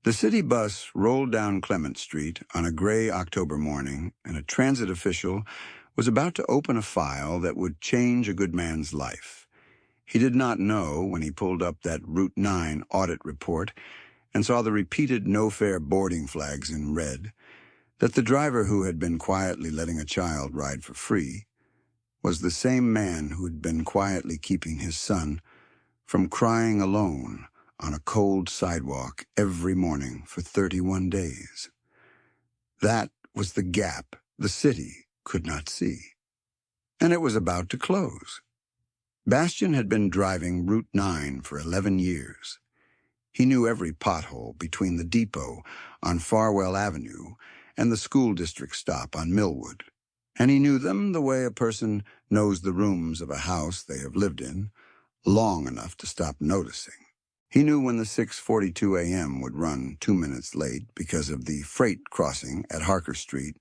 The city bus rolled down Clement Street on a gray October morning, and a transit official was about to open a file that would change a good man's life. He did not know, when he pulled up that Route 9 audit report and saw the repeated no-fare boarding flags in red, that the driver who had been quietly letting a child ride for free was the same man who had been quietly keeping his son from crying alone on a cold sidewalk every morning for 31 days. That was the gap the city could not see. And it was about to close. Bastian had been driving Route 9 for 11 years. He knew every pothole between the depot on Farwell Avenue and the school district stop on Millwood. And he knew them the way a person knows the rooms of a house they have lived in, long enough to stop noticing. He knew when the 6:42 a.m. would run 2 minutes late because of the freight crossing at Harker Street,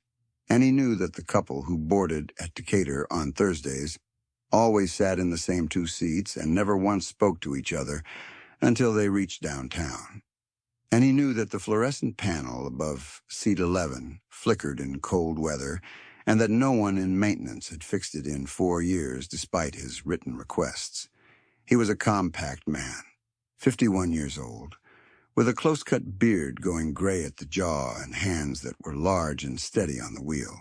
and he knew that the couple who boarded at Decatur on Thursdays always sat in the same 2 seats and never once spoke to each other until they reached downtown. And he knew that the fluorescent panel above seat 11 flickered in cold weather, and that no one in maintenance had fixed it in 4 years despite his written requests. He was a compact man, 51 years old, with a close-cut beard going gray at the jaw and hands that were large and steady on the wheel.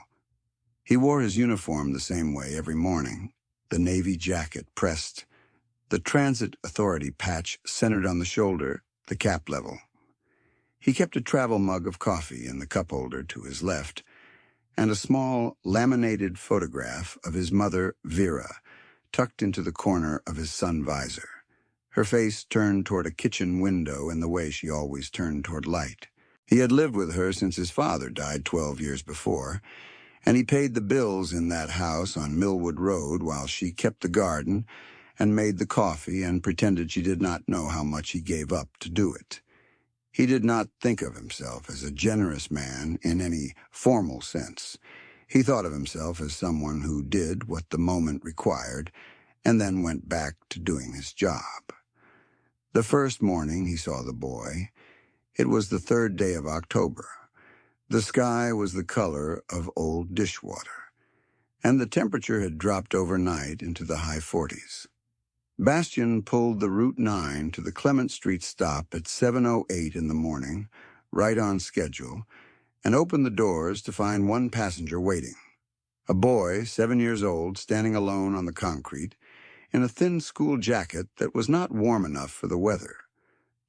He wore his uniform the same way every morning, the navy jacket pressed, the transit authority patch centered on the shoulder, the cap level. He kept a travel mug of coffee in the cup holder to his left, and a small laminated photograph of his mother, Vera, tucked into the corner of his sun visor, her face turned toward a kitchen window in the way she always turned toward light. He had lived with her since his father died 12 years before, and he paid the bills in that house on Millwood Road while she kept the garden and made the coffee and pretended she did not know how much he gave up to do it. He did not think of himself as a generous man in any formal sense. He thought of himself as someone who did what the moment required and then went back to doing his job. The first morning he saw the boy, it was the 3rd day of October. The sky was the color of old dishwater, and the temperature had dropped overnight into the high 40s. Bastian pulled the Route 9 to the Clement Street stop at 7:08 in the morning, right on schedule, and opened the doors to find one passenger waiting. A boy, 7 years old, standing alone on the concrete, in a thin school jacket that was not warm enough for the weather,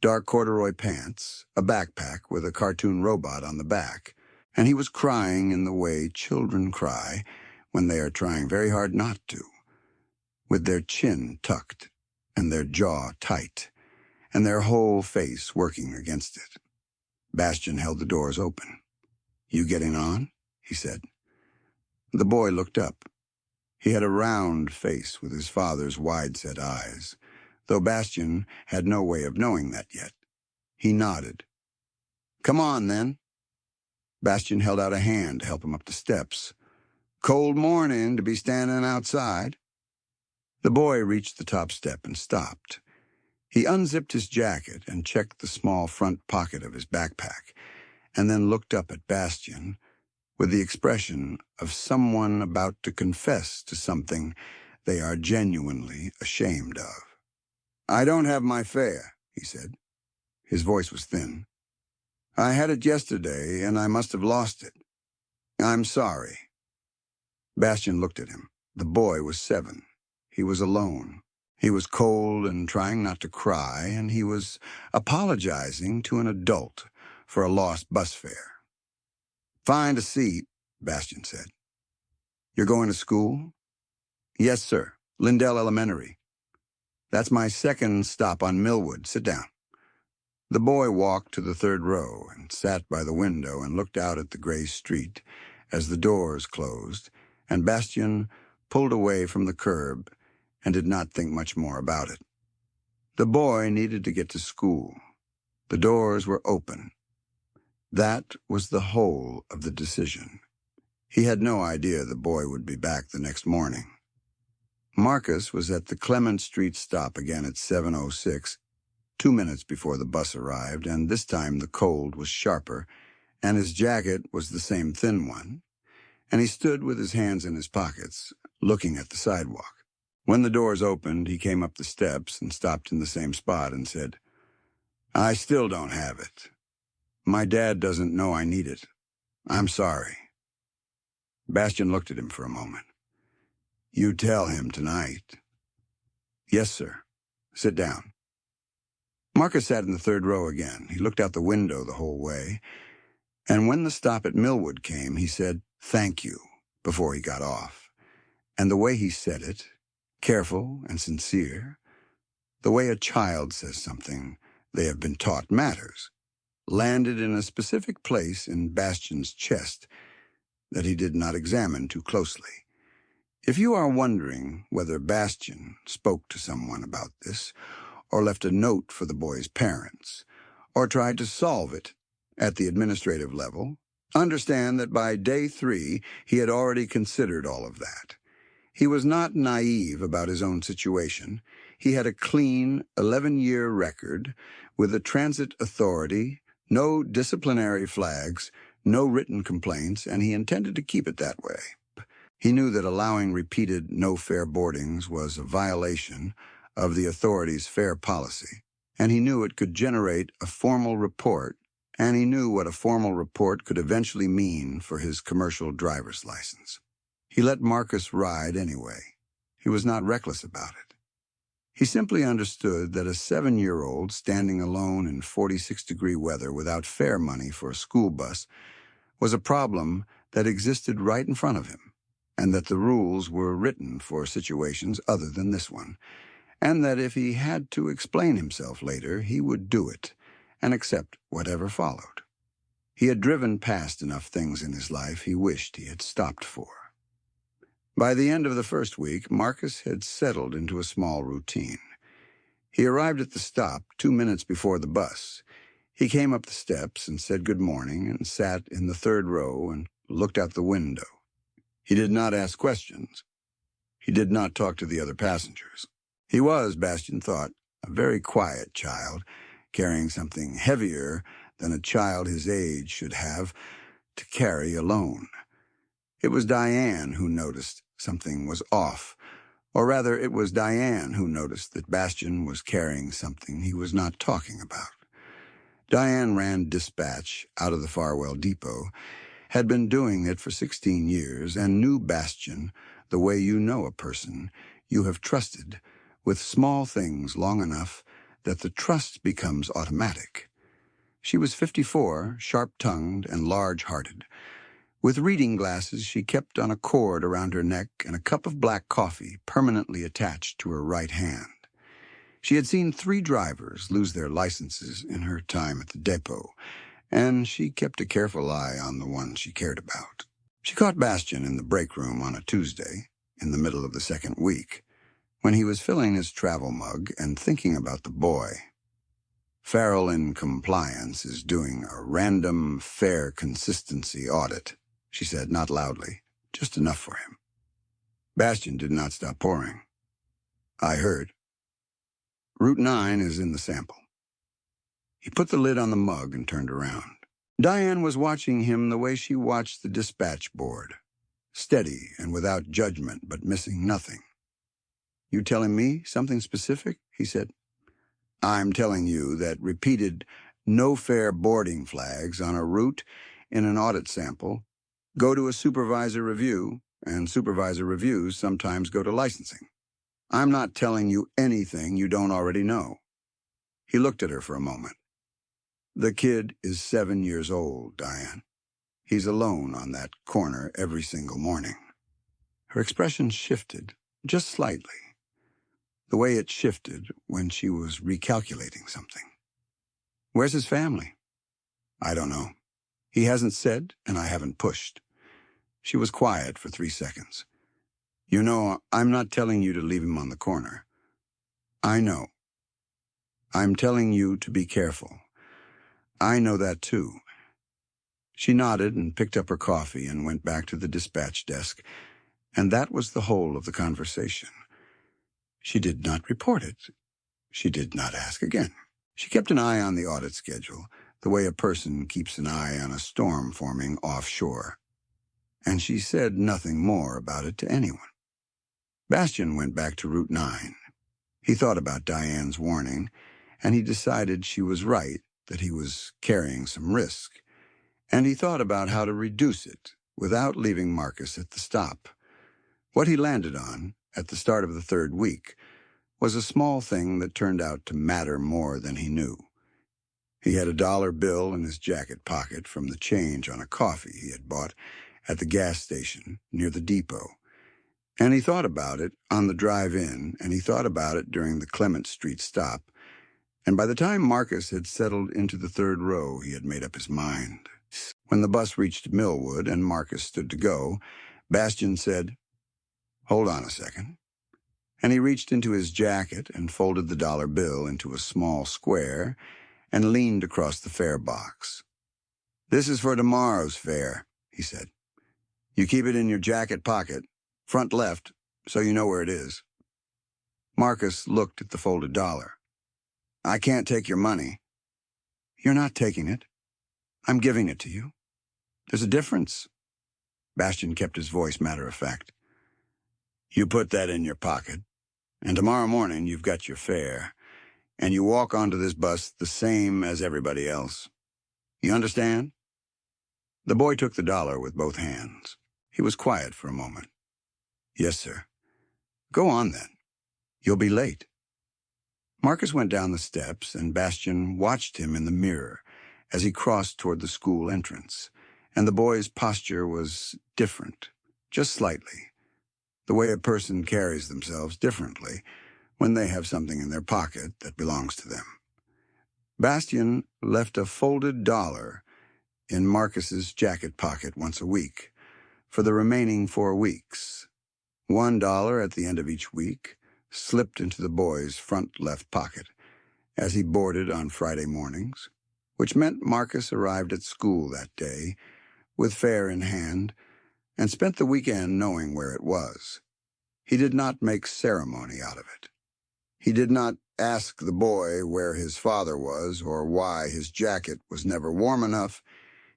dark corduroy pants, a backpack with a cartoon robot on the back, and he was crying in the way children cry when they are trying very hard not to, with their chin tucked and their jaw tight, and their whole face working against it. Bastian held the doors open. "You getting on?" he said. The boy looked up. He had a round face with his father's wide-set eyes, though Bastian had no way of knowing that yet. He nodded. "Come on, then." Bastian held out a hand to help him up the steps. "Cold morning to be standing outside." The boy reached the top step and stopped. He unzipped his jacket and checked the small front pocket of his backpack, and then looked up at Bastian with the expression of someone about to confess to something they are genuinely ashamed of. "I don't have my fare," he said. His voice was thin. "I had it yesterday, and I must have lost it. I'm sorry." Bastian looked at him. The boy was 7. He was alone. He was cold and trying not to cry, and he was apologizing to an adult for a lost bus fare. "Find a seat," Bastian said. "You're going to school?" "Yes, sir. Lindell Elementary." "That's my second stop on Millwood. Sit down." The boy walked to the 3rd row and sat by the window and looked out at the gray street as the doors closed, and Bastian pulled away from the curb and did not think much more about it. The boy needed to get to school. The doors were open. That was the whole of the decision. He had no idea the boy would be back the next morning. Marcus was at the Clement Street stop again at 7:06, 2 minutes before the bus arrived, and this time the cold was sharper, and his jacket was the same thin one, and he stood with his hands in his pockets, looking at the sidewalk. When the doors opened, he came up the steps and stopped in the same spot and said, "I still don't have it. My dad doesn't know I need it. I'm sorry." Bastian looked at him for a moment. "You tell him tonight." "Yes, sir. Sit down." Marcus sat in the third row again. He looked out the window the whole way, and when the stop at Millwood came, he said, "Thank you," before he got off. And the way he said it, careful and sincere, the way a child says something they have been taught matters, landed in a specific place in Bastian's chest that he did not examine too closely. If you are wondering whether Bastian spoke to someone about this, or left a note for the boy's parents, or tried to solve it at the administrative level, understand that by day 3 he had already considered all of that. He was not naive about his own situation. He had a clean 11-year record with the transit authority, no disciplinary flags, no written complaints, and he intended to keep it that way. He knew that allowing repeated no-fare boardings was a violation of the authority's fare policy, and he knew it could generate a formal report, and he knew what a formal report could eventually mean for his commercial driver's license. He let Marcus ride anyway. He was not reckless about it. He simply understood that a 7-year-old standing alone in 46-degree weather without fare money for a school bus was a problem that existed right in front of him, and that the rules were written for situations other than this one, and that if he had to explain himself later, he would do it and accept whatever followed. He had driven past enough things in his life he wished he had stopped for. By the end of the first week, Marcus had settled into a small routine. He arrived at the stop 2 minutes before the bus. He came up the steps and said good morning and sat in the third row and looked out the window. He did not ask questions. He did not talk to the other passengers. He was, Bastian thought, a very quiet child, carrying something heavier than a child his age should have to carry alone. It was Diane who noticed something was off, or rather it was Diane who noticed that Bastian was carrying something he was not talking about. Diane ran dispatch out of the Farwell Depot, had been doing it for 16 years, and knew Bastian the way you know a person you have trusted with small things long enough that the trust becomes automatic. She was 54, sharp-tongued and large-hearted. With reading glasses she kept on a cord around her neck and a cup of black coffee permanently attached to her right hand. She had seen 3 drivers lose their licenses in her time at the depot, and she kept a careful eye on the one she cared about. She caught Bastian in the break room on a Tuesday, in the middle of the second week, when he was filling his travel mug and thinking about the boy. Farrell in compliance is doing a random fare consistency audit, she said, not loudly, just enough for him. Bastian did not stop pouring. I heard. Route 9 is in the sample. He put the lid on the mug and turned around. Diane was watching him the way she watched the dispatch board, steady and without judgment, but missing nothing. You telling me something specific? He said. I'm telling you that repeated no-fare boarding flags on a route in an audit sample go to a supervisor review, and supervisor reviews sometimes go to licensing. I'm not telling you anything you don't already know. He looked at her for a moment. The kid is 7 years old, Diane. He's alone on that corner every single morning. Her expression shifted, just slightly, the way it shifted when she was recalculating something. Where's his family? I don't know. He hasn't said, and I haven't pushed. She was quiet for 3 seconds. You know, I'm not telling you to leave him on the corner. I know. I'm telling you to be careful. I know that too. She nodded and picked up her coffee and went back to the dispatch desk, and that was the whole of the conversation. She did not report it. She did not ask again. She kept an eye on the audit schedule, the way a person keeps an eye on a storm forming offshore. And she said nothing more about it to anyone. Bastian went back to Route 9. He thought about Diane's warning, and he decided she was right, that he was carrying some risk. And he thought about how to reduce it without leaving Marcus at the stop. What he landed on, at the start of the third week, was a small thing that turned out to matter more than he knew. He had a dollar bill in his jacket pocket from the change on a coffee he had bought at the gas station near the depot. And he thought about it on the drive in, and he thought about it during the Clement Street stop. And by the time Marcus had settled into the third row, he had made up his mind. When the bus reached Millwood and Marcus stood to go, Bastian said, "Hold on a second." And he reached into his jacket and folded the dollar bill into a small square and leaned across the fare box. "This is for tomorrow's fare," he said. "You keep it in your jacket pocket, front left, so you know where it is." Marcus looked at the folded dollar. "I can't take your money." "You're not taking it. I'm giving it to you. There's a difference." Bastian kept his voice matter-of-fact. "You put that in your pocket, and tomorrow morning you've got your fare, and you walk onto this bus the same as everybody else. You understand?" The boy took the dollar with both hands. He was quiet for a moment. "Yes, sir." "Go on, then. You'll be late." Marcus went down the steps, and Bastian watched him in the mirror as he crossed toward the school entrance, and the boy's posture was different, just slightly, the way a person carries themselves differently when they have something in their pocket that belongs to them. Bastian left a folded dollar in Marcus's jacket pocket once a week for the remaining 4 weeks. $1 at the end of each week slipped into the boy's front left pocket as he boarded on Friday mornings, which meant Marcus arrived at school that day with fare in hand and spent the weekend knowing where it was. He did not make ceremony out of it. He did not ask the boy where his father was or why his jacket was never warm enough.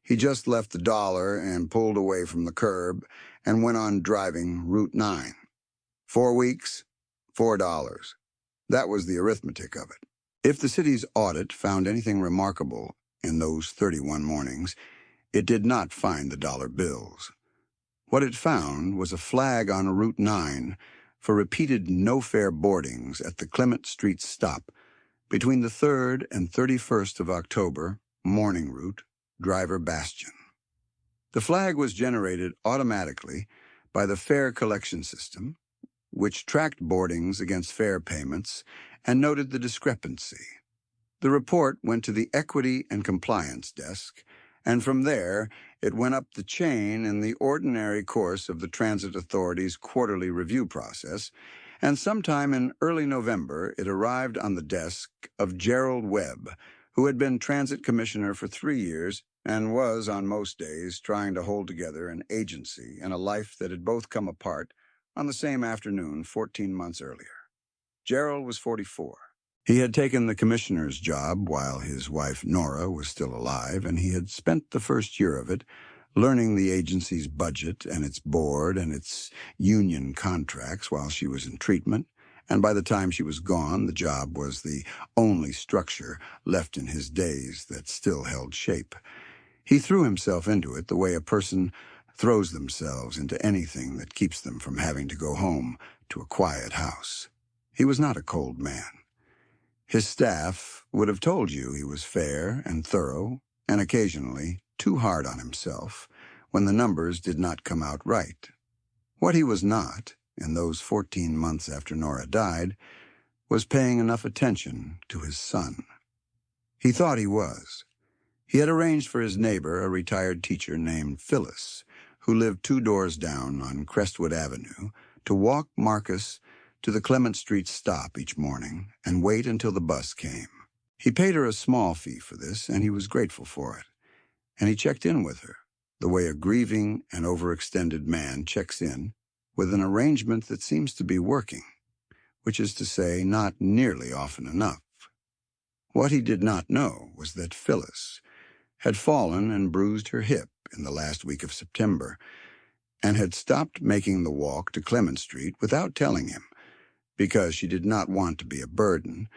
He just left the dollar and pulled away from the curb and went on driving Route 9. 4 weeks, $4. That was the arithmetic of it. If the city's audit found anything remarkable in those 31 mornings, it did not find the dollar bills. What it found was a flag on Route 9 for repeated no-fare boardings at the Clement Street stop between the 3rd and 31st of October, morning route, driver Bastian. The flag was generated automatically by the fare collection system, which tracked boardings against fare payments and noted the discrepancy. The report went to the Equity and Compliance Desk, and from there it went up the chain in the ordinary course of the Transit Authority's quarterly review process, and sometime in early November it arrived on the desk of Gerald Webb, who had been Transit Commissioner for 3 years and was, on most days, trying to hold together an agency and a life that had both come apart on the same afternoon 14 months earlier. Gerald was 44. He had taken the commissioner's job while his wife Nora was still alive, and he had spent the first year of it learning the agency's budget and its board and its union contracts while she was in treatment, and by the time she was gone, the job was the only structure left in his days that still held shape. He threw himself into it the way a person throws themselves into anything that keeps them from having to go home to a quiet house. He was not a cold man. His staff would have told you he was fair and thorough, and occasionally too hard on himself when the numbers did not come out right. What he was not, in those 14 months after Nora died, was paying enough attention to his son. He thought he was. He had arranged for his neighbor, a retired teacher named Phyllis, who lived 2 doors down on Crestwood Avenue, to walk Marcus to the Clement Street stop each morning and wait until the bus came. He paid her a small fee for this, and he was grateful for it. And he checked in with her, the way a grieving and overextended man checks in, with an arrangement that seems to be working, which is to say, not nearly often enough. What he did not know was that Phyllis had fallen and bruised her hip in the last week of September and had stopped making the walk to Clement Street without telling him, because she did not want to be a burden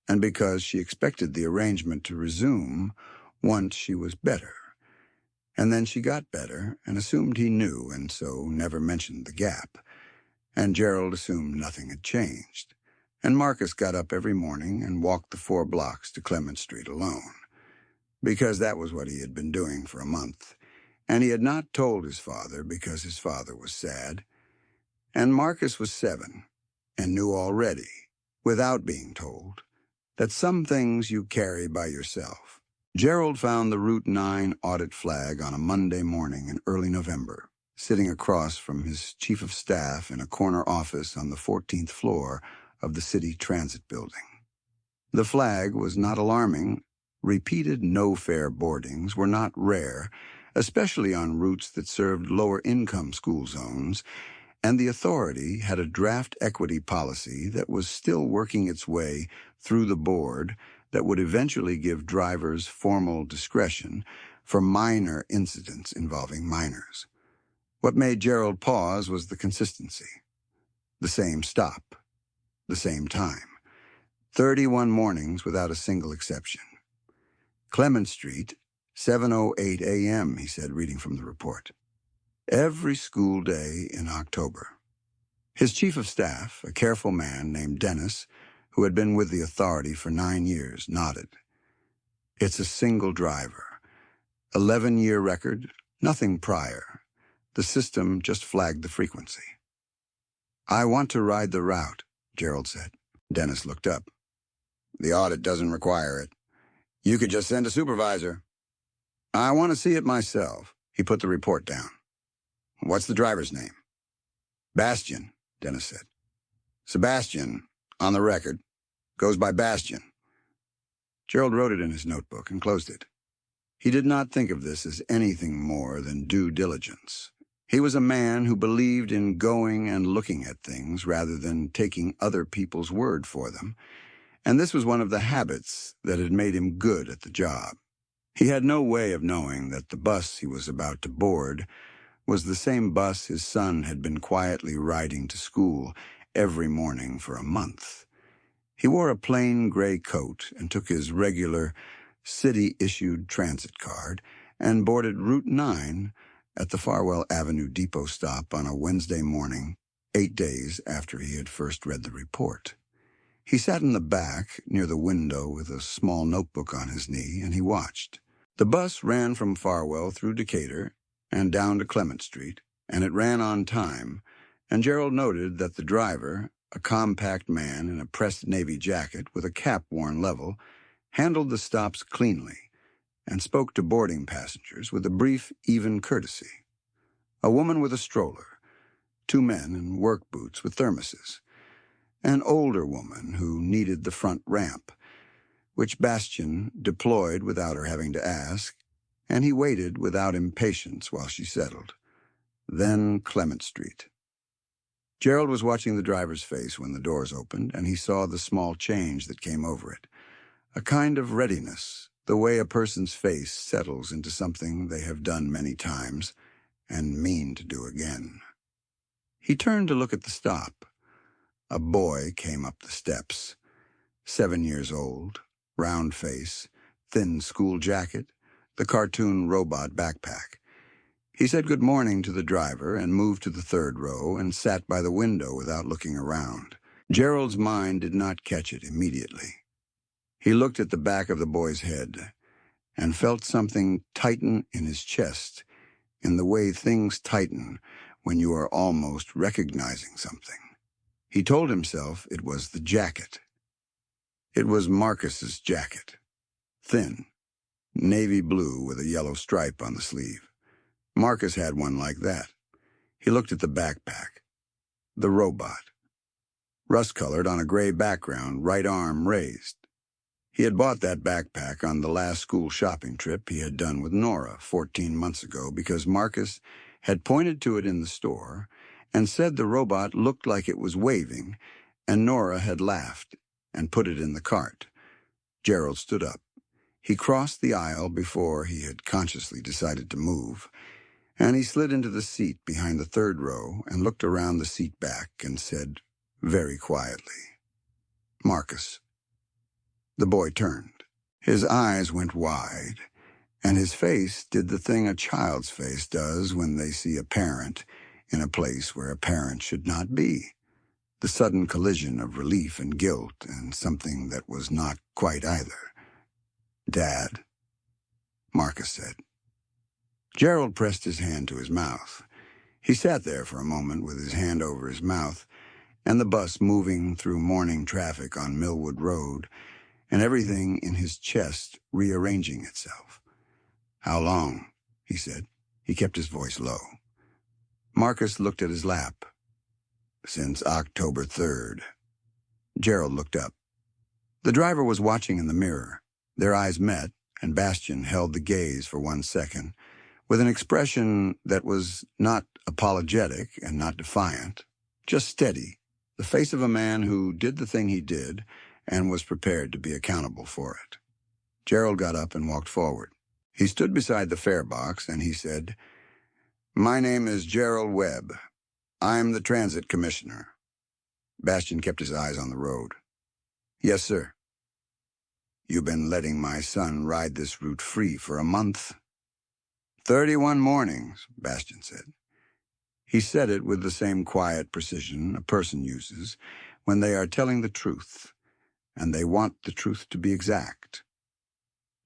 and because she expected the arrangement to resume once she was better. And then she got better and assumed he knew, and so never mentioned the gap. And Gerald assumed nothing had changed. And Marcus got up every morning and walked the 4 blocks to Clement Street alone, because that was what he had been doing for a month. And he had not told his father because his father was sad. And Marcus was 7 and knew already, without being told, that some things you carry by yourself. Gerald found the Route 9 audit flag on a Monday morning in early November, sitting across from his chief of staff in a corner office on the 14th floor of the city transit building. The flag was not alarming. Repeated no-fare boardings were not rare, especially on routes that served lower-income school zones, and the authority had a draft equity policy that was still working its way through the board that would eventually give drivers formal discretion for minor incidents involving minors. What made Gerald pause was the consistency. The same stop, the same time. 31 mornings without a single exception. Clement Street, 7:08 a.m., he said, reading from the report. Every school day in October. His chief of staff, a careful man named Dennis, who had been with the authority for 9 years, nodded. It's a single driver. 11-year record, nothing prior. The system just flagged the frequency. I want to ride the route, Gerald said. Dennis looked up. The audit doesn't require it. You could just send a supervisor. I want to see it myself. He put the report down. What's the driver's name? Bastian, Dennis said. Sebastian, on the record, goes by Bastian. Gerald wrote it in his notebook and closed it. He did not think of this as anything more than due diligence. He was a man who believed in going and looking at things rather than taking other people's word for them, and this was one of the habits that had made him good at the job. He had no way of knowing that the bus he was about to board was the same bus his son had been quietly riding to school every morning for a month. He wore a plain gray coat and took his regular city-issued transit card and boarded Route 9 at the Farwell Avenue depot stop on a Wednesday morning, 8 days after he had first read the report. He sat in the back near the window with a small notebook on his knee, and he watched. The bus ran from Farwell through Decatur and down to Clement Street, and it ran on time, and Gerald noted that the driver, a compact man in a pressed navy jacket with a cap worn level, handled the stops cleanly and spoke to boarding passengers with a brief, even courtesy. A woman with a stroller, 2 men in work boots with thermoses, an older woman who needed the front ramp, which Bastian deployed without her having to ask, and he waited without impatience while she settled. Then Clement Street. Gerald was watching the driver's face when the doors opened, and he saw the small change that came over it. A kind of readiness, the way a person's face settles into something they have done many times and mean to do again. He turned to look at the stop. A boy came up the steps, 7 years old, round face, thin school jacket, the cartoon robot backpack. He said good morning to the driver and moved to the 3rd row and sat by the window without looking around. Gerald's mind did not catch it immediately. He looked at the back of the boy's head and felt something tighten in his chest in the way things tighten when you are almost recognizing something. He told himself it was the jacket. It was Marcus's jacket. Thin, navy blue with a yellow stripe on the sleeve. Marcus had one like that. He looked at the backpack. The robot. Rust-colored on a gray background, right arm raised. He had bought that backpack on the last school shopping trip he had done with Nora 14 months ago because Marcus had pointed to it in the store and said the robot looked like it was waving, and Nora had laughed and put it in the cart. Gerald stood up. He crossed the aisle before he had consciously decided to move, and he slid into the seat behind the third row and looked around the seat back and said, very quietly, "Marcus." The boy turned. His eyes went wide, and his face did the thing a child's face does when they see a parent in a place where a parent should not be. The sudden collision of relief and guilt and something that was not quite either. "Dad," Marcus said. Gerald pressed his hand to his mouth. He sat there for a moment with his hand over his mouth, and the bus moving through morning traffic on Millwood Road, and everything in his chest rearranging itself. "How long?" he said. He kept his voice low. Marcus looked at his lap. "Since October 3rd. Gerald looked up. The driver was watching in the mirror. Their eyes met, and Bastian held the gaze for 1 second, with an expression that was not apologetic and not defiant, just steady, the face of a man who did the thing he did and was prepared to be accountable for it. Gerald got up and walked forward. He stood beside the fare box and he said, "My name is Gerald Webb. I'm the transit commissioner." Bastian kept his eyes on the road. "Yes, sir." "You've been letting my son ride this route free for a month?" 31 mornings, Bastian said. He said it with the same quiet precision a person uses when they are telling the truth, and they want the truth to be exact.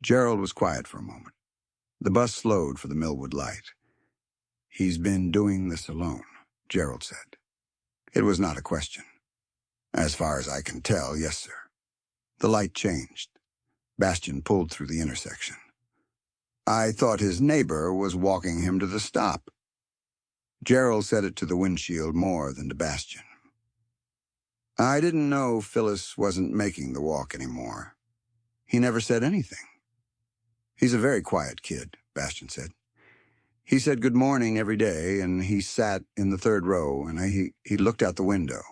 Gerald was quiet for a moment. The bus slowed for the Millwood light. "He's been doing this alone," Gerald said. It was not a question. "As far as I can tell, yes, sir." The light changed. Bastian pulled through the intersection. "I thought his neighbor was walking him to the stop." Gerald said it to the windshield more than to Bastian. "I didn't know Phyllis wasn't making the walk anymore." "He never said anything." "He's a very quiet kid," Bastian said. "He said good morning every day, and he sat in the third row, and he looked out the window.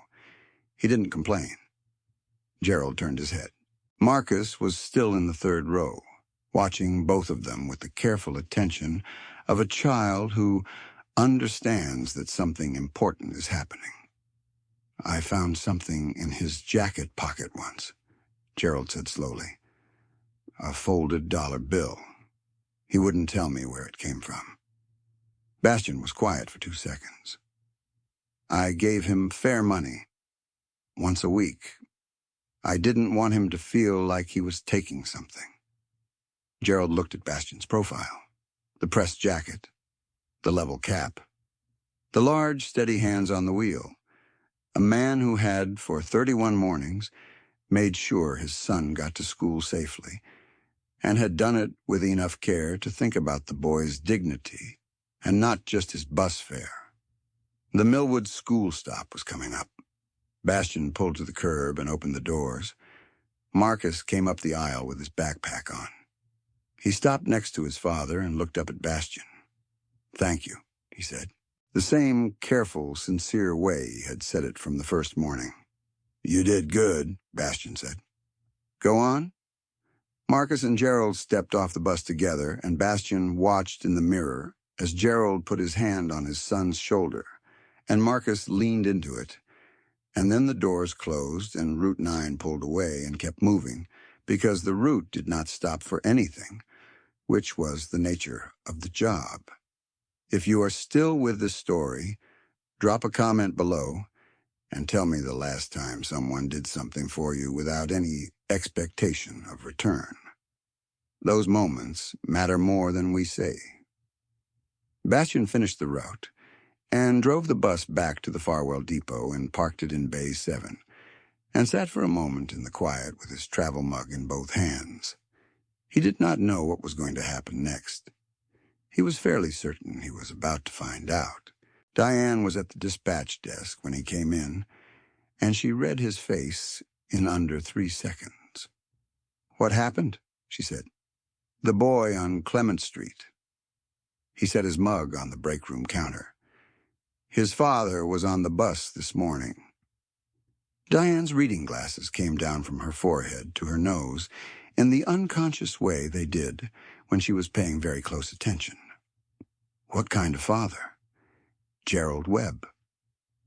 He didn't complain." Gerald turned his head. Marcus was still in the third row, watching both of them with the careful attention of a child who understands that something important is happening. "I found something in his jacket pocket once," Gerald said slowly. "A folded dollar bill. He wouldn't tell me where it came from." Bastian was quiet for 2 seconds. "I gave him fair money, once a week. I didn't want him to feel like he was taking something." Gerald looked at Bastian's profile. The pressed jacket, the level cap, the large, steady hands on the wheel. A man who had, for 31 mornings, made sure his son got to school safely, and had done it with enough care to think about the boy's dignity, and not just his bus fare. The Millwood school stop was coming up. Bastian pulled to the curb and opened the doors. Marcus came up the aisle with his backpack on. He stopped next to his father and looked up at Bastian. "Thank you," he said. The same careful, sincere way he had said it from the first morning. "You did good," Bastian said. "Go on?" Marcus and Gerald stepped off the bus together, and Bastian watched in the mirror as Gerald put his hand on his son's shoulder, and Marcus leaned into it. And then the doors closed and Route 9 pulled away and kept moving, because the route did not stop for anything, which was the nature of the job. If you are still with this story, drop a comment below and tell me the last time someone did something for you without any expectation of return. Those moments matter more than we say. Bastian finished the route and drove the bus back to the Farwell Depot and parked it in Bay 7, and sat for a moment in the quiet with his travel mug in both hands. He did not know what was going to happen next. He was fairly certain he was about to find out. Diane was at the dispatch desk when he came in, and she read his face in under 3 seconds. "What happened?" she said. "The boy on Clement Street." He set his mug on the break room counter. "His father was on the bus this morning." Diane's reading glasses came down from her forehead to her nose in the unconscious way they did when she was paying very close attention. What kind of father? Gerald Webb.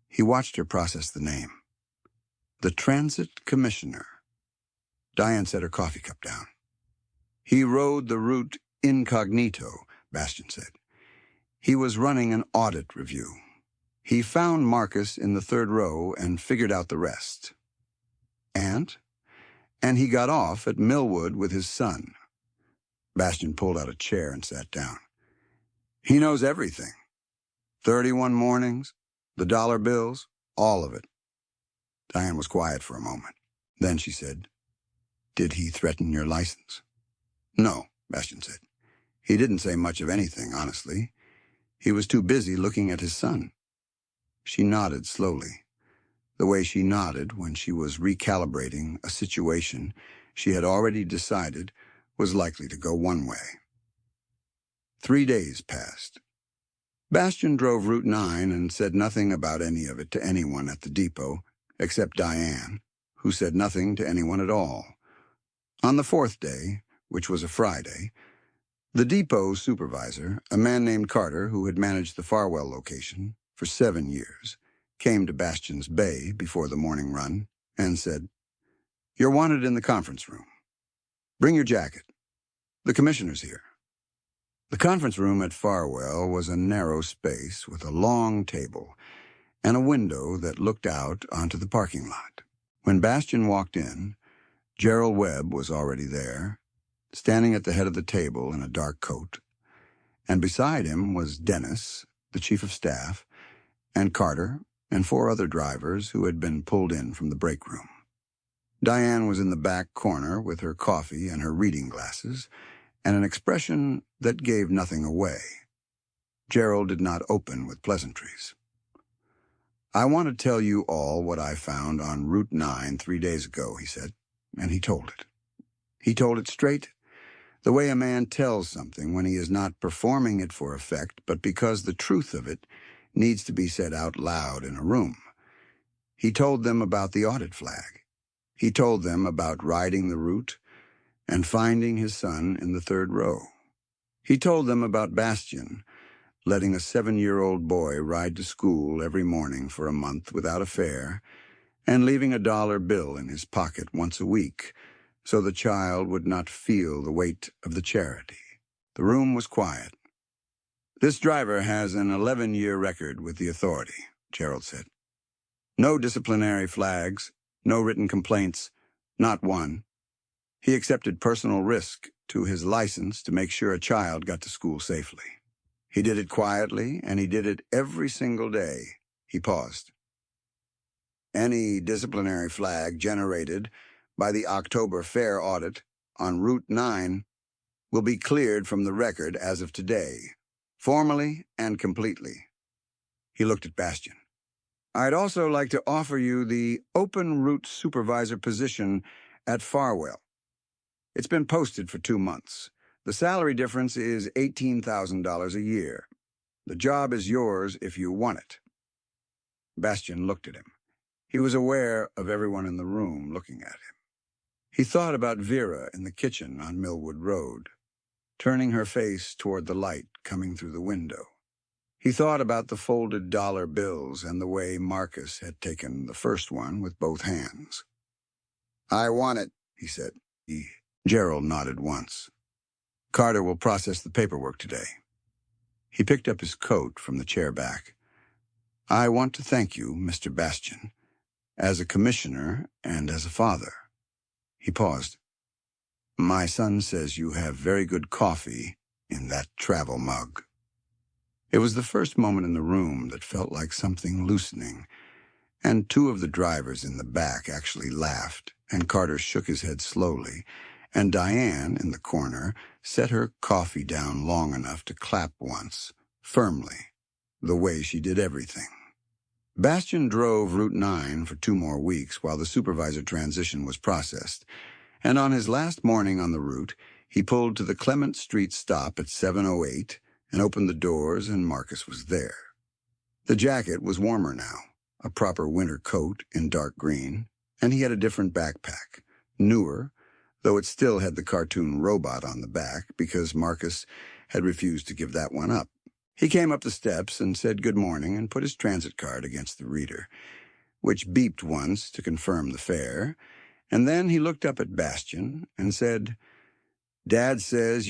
He watched her process the name. The Transit Commissioner. Diane set her coffee cup down. He rode the route incognito, Bastian said. He was running an audit review. He found Marcus in the third row and figured out the rest. And he got off at Millwood with his son. Bastian pulled out a chair and sat down. He knows everything. 31 mornings, the dollar bills, all of it. Diane was quiet for a moment. Then she said, "Did he threaten your license?" "No," Bastian said. "He didn't say much of anything, honestly. He was too busy looking at his son." She nodded slowly, the way she nodded when she was recalibrating a situation she had already decided was likely to go one way. 3 days passed. Bastian drove Route 9 and said nothing about any of it to anyone at the depot, except Diane, who said nothing to anyone at all. On the 4th day, which was a Friday, the depot supervisor, a man named Carter who had managed the Farwell location for 7 years, came to Bastian's bay before the morning run and said, "You're wanted in the conference room. Bring your jacket. The commissioner's here." The conference room at Farwell was a narrow space with a long table and a window that looked out onto the parking lot. When Bastian walked in, Gerald Webb was already there, standing at the head of the table in a dark coat, and beside him was Dennis, the chief of staff, and Carter, and 4 other drivers who had been pulled in from the break room. Diane was in the back corner with her coffee and her reading glasses, and an expression that gave nothing away. Gerald did not open with pleasantries. "I want to tell you all what I found on Route 9 3 days ago," he said, and he told it. He told it straight, the way a man tells something when he is not performing it for effect, but because the truth of it needs to be said out loud in a room. He told them about the audit flag. He told them about riding the route and finding his son in the third row. He told them about Bastian letting a 7-year-old boy ride to school every morning for a month without a fare and leaving a dollar bill in his pocket once a week so the child would not feel the weight of the charity. The room was quiet. "This driver has an 11-year record with the authority," Gerald said. "No disciplinary flags, no written complaints, not one. He accepted personal risk to his license to make sure a child got to school safely. He did it quietly, and he did it every single day." He paused. "Any disciplinary flag generated by the October Fair audit on Route 9 will be cleared from the record as of today, formally and completely." He looked at Bastian. "I'd also like to offer you the open route supervisor position at Farwell. It's been posted for 2 months. The salary difference is $18,000 a year. The job is yours if you want it." Bastian looked at him. He was aware of everyone in the room looking at him. He thought about Vera in the kitchen on Millwood Road, turning her face toward the light coming through the window. He thought about the folded dollar bills and the way Marcus had taken the first one with both hands. "I want it," he said. Gerald nodded once. "Carter will process the paperwork today." He picked up his coat from the chair back. "I want to thank you, Mr. Bastian, as a commissioner and as a father." He paused. "My son says you have very good coffee in that travel mug." It was the first moment in the room that felt like something loosening, and 2 of the drivers in the back actually laughed, and Carter shook his head slowly, and Diane, in the corner, set her coffee down long enough to clap once, firmly, the way she did everything. Bastian drove Route 9 for 2 more weeks while the supervisor transition was processed, and on his last morning on the route, he pulled to the Clement Street stop at 7:08 and opened the doors, and Marcus was there. The jacket was warmer now, a proper winter coat in dark green, and he had a different backpack, newer, though it still had the cartoon robot on the back because Marcus had refused to give that one up. He came up the steps and said good morning and put his transit card against the reader, which beeped once to confirm the fare, and then he looked up at Bastian and said, "Dad says you're